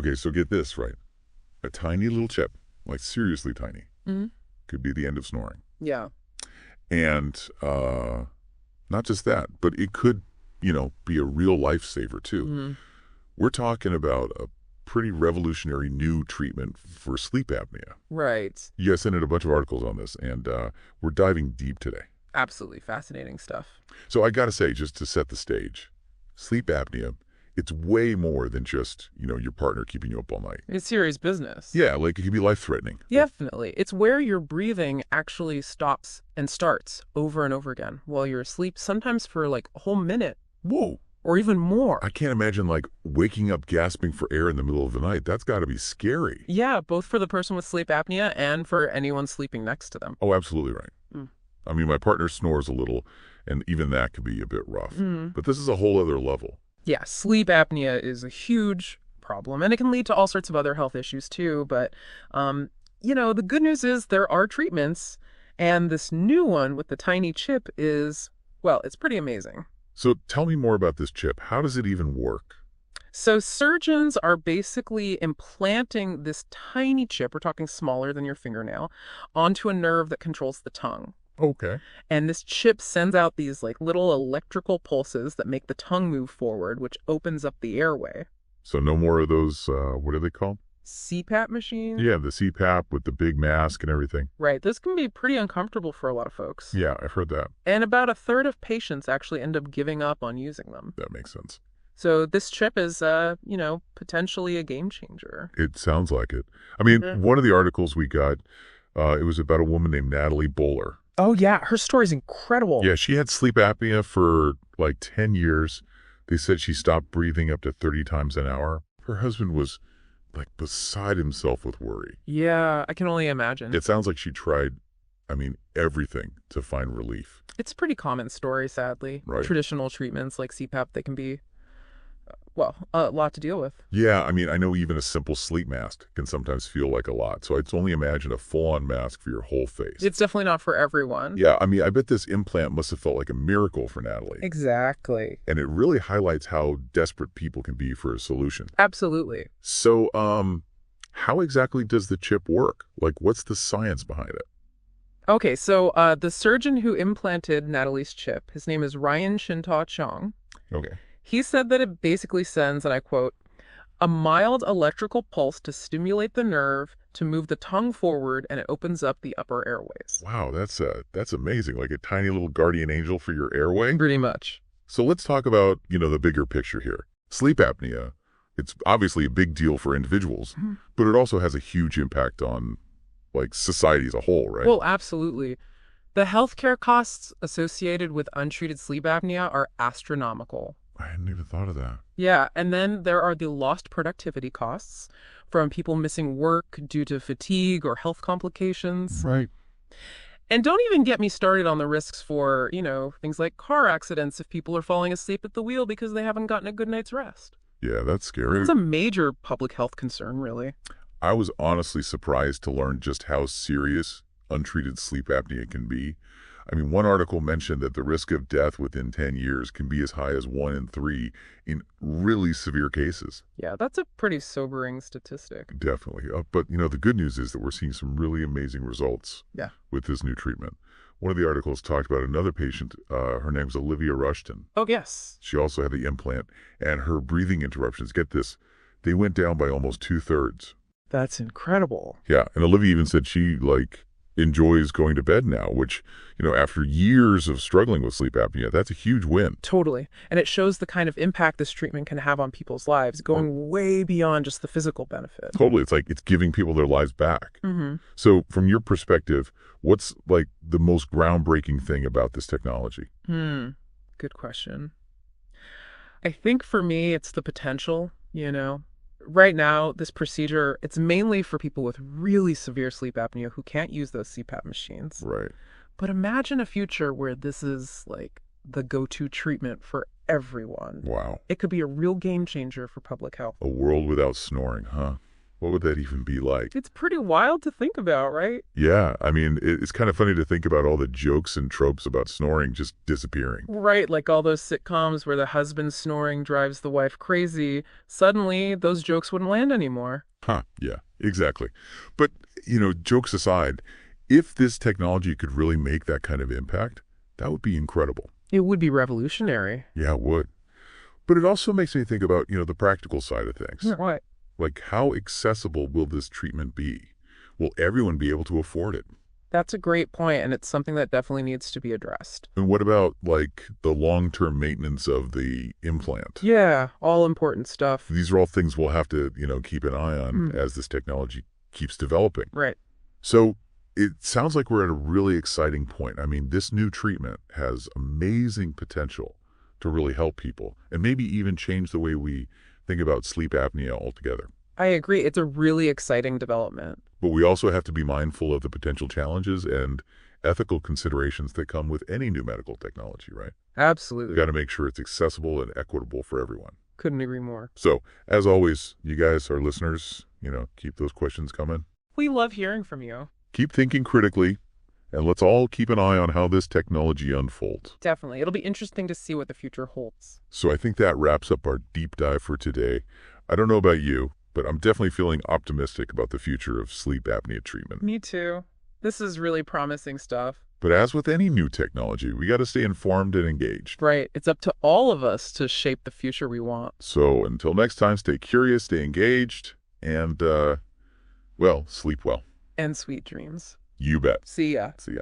Okay, so get this right. A tiny little chip, like seriously tiny, Hmm. could be the end of snoring. Yeah. And not just that, but it could, be a real lifesaver too. Hmm. We're talking about a pretty revolutionary new treatment for sleep apnea. Right. You guys sent in a bunch of articles on this, and we're diving deep today. Absolutely fascinating stuff. So I got to say, just to set the stage, sleep apnea, it's way more than just, your partner keeping you up all night. It's serious business. Yeah, like it can be life-threatening. Definitely. It's where your breathing actually stops and starts over and over again while you're asleep, sometimes for like a whole minute Whoa. or even more. I can't imagine, like, waking up gasping for air in the middle of the night. That's got to be scary. Yeah, both for the person with sleep apnea and for anyone sleeping next to them. Oh, absolutely right. Mm. I mean, my partner snores a little, and even that can be a bit rough. Mm. But this is a whole other level. Yeah, sleep apnea is a huge problem, and it can lead to all sorts of other health issues too. But, the good news is there are treatments, and this new one with the tiny chip is, well, it's pretty amazing. So tell me more about this chip. How does it even work? So surgeons are basically implanting this tiny chip, we're talking smaller than your fingernail, onto a nerve that controls the tongue. Okay. And this chip sends out these like little electrical pulses that make the tongue move forward, which opens up the airway. So no more of those, what are they called? CPAP machines? Yeah, the CPAP with the big mask and everything. Right. This can be pretty uncomfortable for a lot of folks. Yeah, I've heard that. And about a third of patients actually end up giving up on using them. That makes sense. So this chip is, potentially a game changer. It sounds like it. I mean, one of the articles we got, it was about a woman named Natalie Bowler. Oh, yeah. Her story's incredible. Yeah, she had sleep apnea for like 10 years. They said she stopped breathing up to 30 times an hour. Her husband was like beside himself with worry. Yeah, I can only imagine. It sounds like she tried, everything to find relief. It's a pretty common story, sadly. Right. Traditional treatments like CPAP, they can be, a lot to deal with. Yeah, I know even a simple sleep mask can sometimes feel like a lot. So I'd only imagine a full-on mask for your whole face. It's definitely not for everyone. Yeah, I bet this implant must have felt like a miracle for Natalie. Exactly. And it really highlights how desperate people can be for a solution. Absolutely. So, how exactly does the chip work? Like, what's the science behind it? Okay, so the surgeon who implanted Natalie's chip, his name is Ryan Shintaw Chong. Okay. He said that it basically sends, and I quote, a mild electrical pulse to stimulate the nerve to move the tongue forward, and it opens up the upper airways. Wow, that's amazing. Like a tiny little guardian angel for your airway. Pretty much. So let's talk about, the bigger picture here. Sleep apnea, it's obviously a big deal for individuals, but it also has a huge impact on, like, society as a whole, right? Well, absolutely. The healthcare costs associated with untreated sleep apnea are astronomical. I hadn't even thought of that. Yeah, and then there are the lost productivity costs from people missing work due to fatigue or health complications. Right. And don't even get me started on the risks for, things like car accidents if people are falling asleep at the wheel because they haven't gotten a good night's rest. Yeah, that's scary. It's a major public health concern, really. I was honestly surprised to learn just how serious untreated sleep apnea can be. One article mentioned that the risk of death within 10 years can be as high as 1 in 3 in really severe cases. Yeah, that's a pretty sobering statistic. Definitely. But, the good news is that we're seeing some really amazing results with this new treatment. One of the articles talked about another patient. Her name's Olivia Rushton. Oh, yes. She also had the implant, and her breathing interruptions, get this, they went down by almost 2/3. That's incredible. Yeah, and Olivia even said she, enjoys going to bed now, which, after years of struggling with sleep apnea, that's a huge win. Totally. And it shows the kind of impact this treatment can have on people's lives, going way beyond just the physical benefit. Totally. It's like it's giving people their lives back. Mm-hmm. So from your perspective, what's the most groundbreaking thing about this technology? Good question. I think for me, it's the potential, Right now, this procedure, it's mainly for people with really severe sleep apnea who can't use those CPAP machines. Right. But imagine a future where this is like the go-to treatment for everyone. Wow. It could be a real game changer for public health. A world without snoring, huh? What would that even be like? It's pretty wild to think about, right? Yeah, I mean, it's kind of funny to think about all the jokes and tropes about snoring just disappearing. Right, like all those sitcoms where the husband snoring drives the wife crazy. Suddenly, those jokes wouldn't land anymore. Huh, yeah, exactly. But, jokes aside, if this technology could really make that kind of impact, that would be incredible. It would be revolutionary. Yeah, it would. But it also makes me think about, the practical side of things. What? Like, how accessible will this treatment be? Will everyone be able to afford it? That's a great point, and it's something that definitely needs to be addressed. And what about, like, the long-term maintenance of the implant? Yeah, all important stuff. These are all things we'll have to, keep an eye on as this technology keeps developing. Right. So it sounds like we're at a really exciting point. I mean, this new treatment has amazing potential to really help people and maybe even change the way we think about sleep apnea altogether. I agree. It's a really exciting development. But we also have to be mindful of the potential challenges and ethical considerations that come with any new medical technology, right? Absolutely. We've got to make sure it's accessible and equitable for everyone. Couldn't agree more. So, as always, you guys, our listeners, keep those questions coming. We love hearing from you. Keep thinking critically, and let's all keep an eye on how this technology unfolds. Definitely. It'll be interesting to see what the future holds. So I think that wraps up our deep dive for today. I don't know about you, but I'm definitely feeling optimistic about the future of sleep apnea treatment. Me too. This is really promising stuff. But as with any new technology, we got to stay informed and engaged. Right. It's up to all of us to shape the future we want. So until next time, stay curious, stay engaged, and, sleep well. And sweet dreams. You bet. See ya. See ya.